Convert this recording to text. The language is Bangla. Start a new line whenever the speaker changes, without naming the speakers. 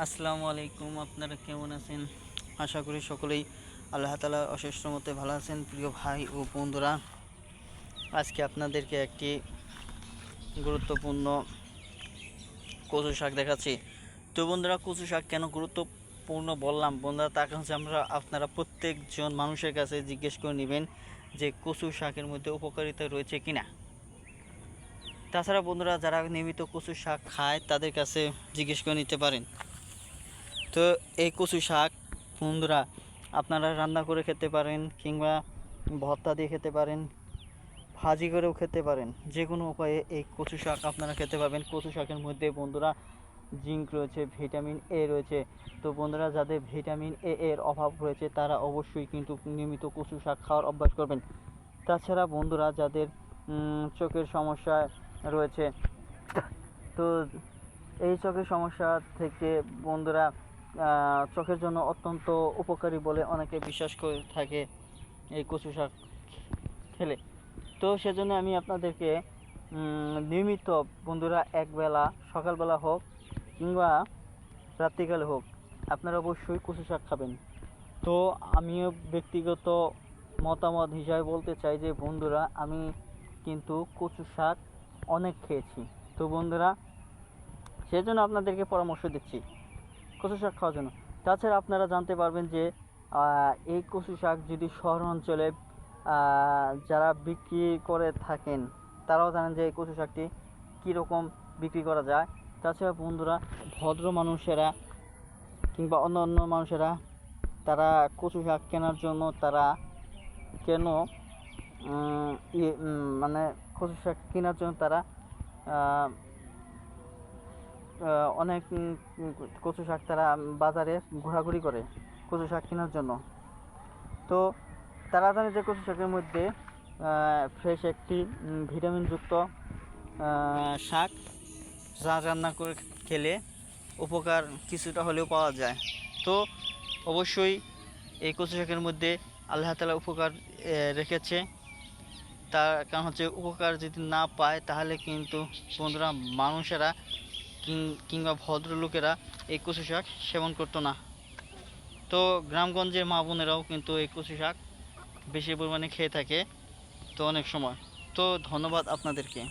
আসসালামু আলাইকুম। আপনারা কেমন আছেন? আশা করি সকলেই আল্লাহ তাআলার অশেষ রহমতে ভালো আছেন। প্রিয় ভাই ও বন্ধুরা, আজকে আপনাদেরকে একটি গুরুত্বপূর্ণ কচু শাক দেখাচ্ছি। তো বন্ধুরা, কচু শাক কেন গুরুত্বপূর্ণ বললাম বন্ধুরা, তার কারণ আপনারা প্রত্যেকজন মানুষের কাছে জিজ্ঞেস করে নেবেন যে কচু শাকের মধ্যে উপকারিতা রয়েছে কিনা। তাছাড়া বন্ধুরা, যারা নিয়মিত কচু শাক খায় তাদের কাছে জিজ্ঞেস করে নিতে পারেন। তো এই কচু শাক বন্ধুরা আপনারা রান্না করে খেতে পারেন, কিংবা ভর্তা দিয়ে খেতে পারেন, ভাজি করেও খেতে পারেন। যে কোনো উপায়ে এই কচু শাক আপনারা খেতে পারবেন। কচু শাকের মধ্যে বন্ধুরা জিঙ্ক রয়েছে, ভিটামিন এ রয়েছে। তো বন্ধুরা, যাদের ভিটামিন এ এর অভাব রয়েছে তারা অবশ্যই কিন্তু নিয়মিত কচু শাক খাওয়ার অভ্যাস করবেন। তাছাড়া বন্ধুরা, যাদের চোখের সমস্যা রয়েছে, তো এই চোখের সমস্যা থেকে বন্ধুরা চোখের জন্য অত্যন্ত উপকারী বলে অনেকে বিশ্বাস করে থাকে এই কচু শাক খেলে। তো সেজন্য আমি আপনাদেরকে নিয়মিত বন্ধুরা একবেলা, সকালবেলা হোক কিংবা রাত্রিকালে হোক, আপনারা অবশ্যই কচু শাক খাবেন। তো আমিও ব্যক্তিগত মতামত হিসাবে বলতে চাই যে বন্ধুরা, আমি কিন্তু কচু শাক অনেক খেয়েছি। তো বন্ধুরা, সেজন্য আপনাদেরকে পরামর্শ দিচ্ছি কচু শাক খাওয়ার জন্য। তাছাড়া আপনারা জানতে পারবেন যে এই কচু শাক যদি শহর অঞ্চলে যারা বিক্রি করে থাকেন তারাও জানেন যে এই কচু শাকটি কীরকম বিক্রি করা যায়। তাছাড়া বন্ধুরা, ভদ্র মানুষেরা কিংবা অন্য অন্য মানুষেরা তারা কচু শাক কেনার জন্য তারা কেন মানে কচু শাক কেনার জন্য তারা অনেক কচু শাক তারা বাজারে ঘোরাঘুরি করে কচু শাক কেনার জন্য। তো তারা জানে যে কচু শাকের মধ্যে ফ্রেশ একটি ভিটামিনযুক্ত শাক, যা রান্না করে খেলে উপকার কিছুটা হলেও পাওয়া যায়। তো অবশ্যই এই কচু শাকের মধ্যে আল্লাহ তাআলা উপকার রেখেছে। তার কারণ হচ্ছে, উপকার যদি না পায় তাহলে কিন্তু বন্ধুরা মানুষেরা কিংবা ভদ্রলোকেরা এই কচু শাক সেবন করতো না। তো গ্রামগঞ্জের মা বোনেরাও কিন্তু এই কচু শাক বেশি পরিমাণে খেয়ে থাকে তো অনেক সময়। তো ধন্যবাদ আপনাদেরকে।